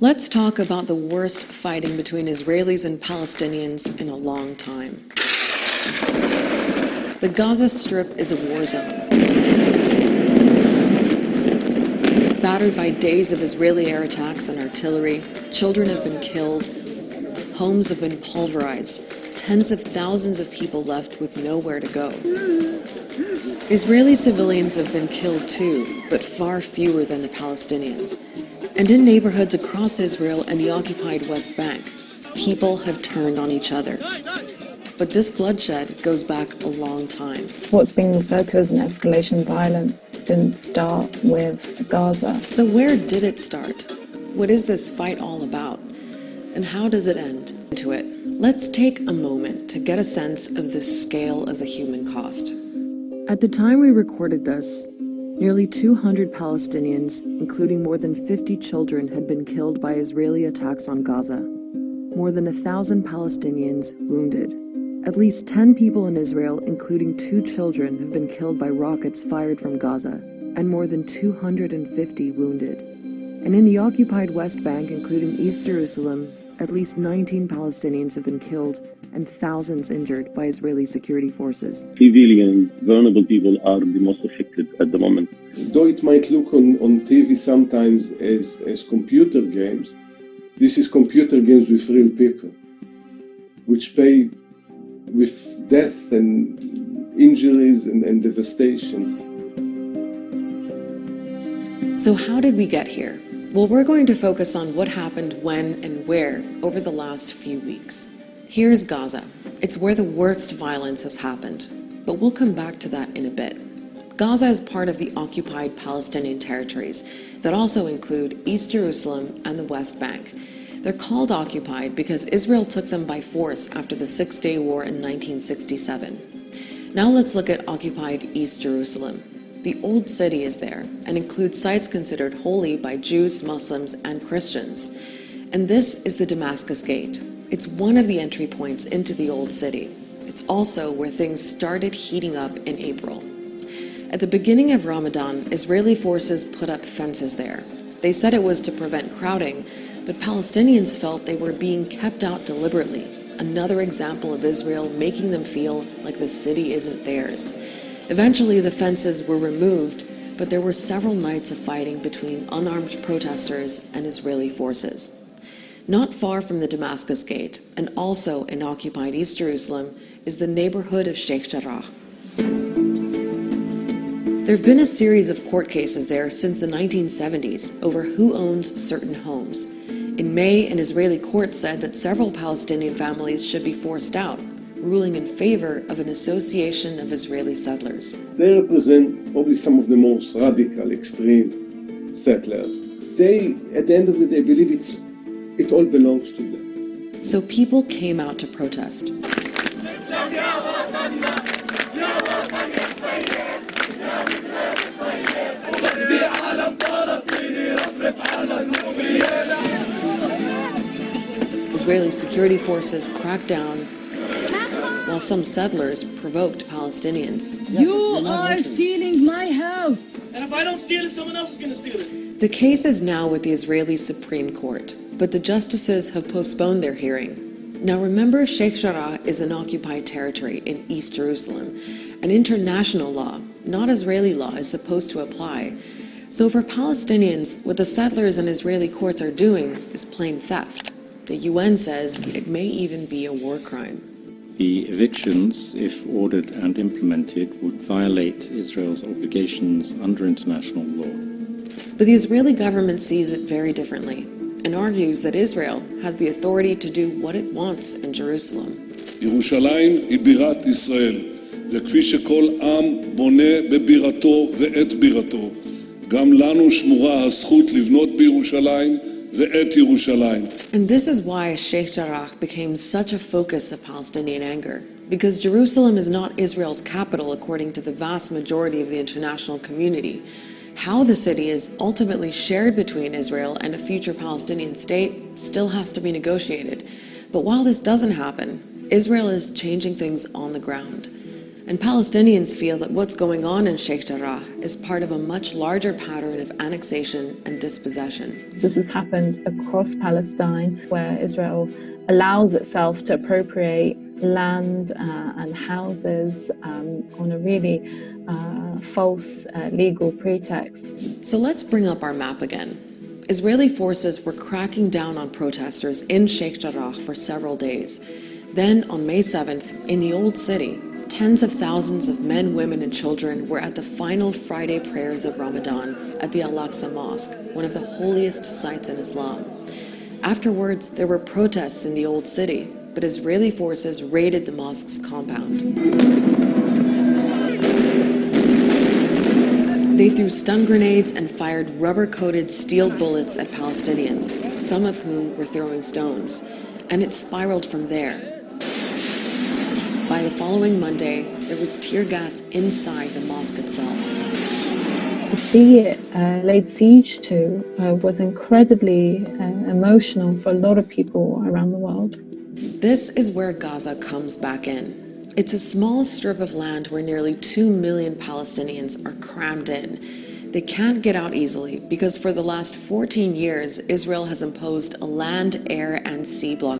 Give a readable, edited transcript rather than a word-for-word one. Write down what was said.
Let's talk about the worst fighting between Israelis and Palestinians in a long time. The Gaza Strip is a war zone. Battered by days of Israeli air attacks and artillery, children have been killed, homes have been pulverized, tens of thousands of people left with nowhere to go. Israeli civilians have been killed too, but far fewer than the Palestinians. And in neighborhoods across Israel and the occupied West Bank, people have turned on each other. But this bloodshed goes back a long time. What's being referred to as an escalation of violence didn't start with Gaza. So where did it start? What is this fight all about? And how does it end? Into it. Let's take a moment to get a sense of the scale of the human cost. At the time we recorded this, nearly 200 Palestinians, including more than 50 children, had been killed by Israeli attacks on Gaza. More than 1,000 Palestinians wounded. At least 10 people in Israel, including 2 children, have been killed by rockets fired from Gaza, and more than 250 wounded. And in the occupied West Bank, including East Jerusalem, at least 19 Palestinians have been killed and thousands injured by Israeli security forces. Civilian, vulnerable people are the most affected at the moment. Though it might look on TV sometimes as computer games, this is computer games with real people, which pay with death and injuries and devastation. So how did we get here? Well, we're going to focus on what happened when and where over the last few weeks. Here's Gaza. It's where the worst violence has happened, but we'll come back to that in a bit. Gaza is part of the occupied Palestinian territories that also include East Jerusalem and the West Bank. They're called occupied because Israel took them by force after the Six-Day War in 1967. Now let's look at occupied East Jerusalem. The Old City is there and includes sites considered holy by Jews, Muslims, and Christians. And this is the Damascus Gate. It's one of the entry points into the Old City. It's also where things started heating up in April. At the beginning of Ramadan, Israeli forces put up fences there. They said it was to prevent crowding, but Palestinians felt they were being kept out deliberately. Another example of Israel making them feel like the city isn't theirs. Eventually, the fences were removed, but there were several nights of fighting between unarmed protesters and Israeli forces. Not far from the Damascus Gate, and also in occupied East Jerusalem, is the neighborhood of Sheikh Jarrah. There have been a series of court cases there since the 1970s over who owns certain homes. In May, an Israeli court said that several Palestinian families should be forced out, ruling in favor of an association of Israeli settlers. They represent probably some of the most radical, extreme settlers. They, at the end of the day, believe it all belongs to them. So people came out to protest. Israeli security forces cracked down, while some settlers provoked Palestinians. You are stealing my house! And if I don't steal it, someone else is going to steal it. The case is now with the Israeli Supreme Court, but the justices have postponed their hearing. Now remember, Sheikh Jarrah is an occupied territory in East Jerusalem, and international law, not Israeli law, is supposed to apply. So for Palestinians, what the settlers and Israeli courts are doing is plain theft. The UN says it may even be a war crime. The evictions, if ordered and implemented, would violate Israel's obligations under international law. But the Israeli government sees it very differently and argues that Israel has the authority to do what it wants in Jerusalem. ירושלים היא בירת ישראל, וכפי שכל עם בונה בבירתו ואת בירתו, גם לנו שמורה הזכות לבנות בירושלים ואת ירושלים. And this is why Sheikh Jarrah became such a focus of Palestinian anger, because Jerusalem is not Israel's capital according to the vast majority of the international community. How the city is ultimately shared between Israel and a future Palestinian state still has to be negotiated. But while this doesn't happen, Israel is changing things on the ground. And Palestinians feel that what's going on in Sheikh Jarrah is part of a much larger pattern of annexation and dispossession. This has happened across Palestine, where Israel allows itself to appropriate land and houses on a really false legal pretext. So let's bring up our map again. Israeli forces were cracking down on protesters in Sheikh Jarrah for several days. Then, on May 7th, in the Old City, tens of thousands of men, women, and children were at the final Friday prayers of Ramadan at the Al-Aqsa Mosque, one of the holiest sites in Islam. Afterwards, there were protests in the Old City, but Israeli forces raided the mosque's compound. They threw stun grenades and fired rubber-coated steel bullets at Palestinians, some of whom were throwing stones, and it spiraled from there. By the following Monday, there was tear gas inside the mosque itself. To see it laid siege to was incredibly emotional for a lot of people around the world. This is where Gaza comes back in. It's a small strip of land where nearly 2 million Palestinians are crammed in. They can't get out easily because for the last 14 years, Israel has imposed a land, air, and sea blockade.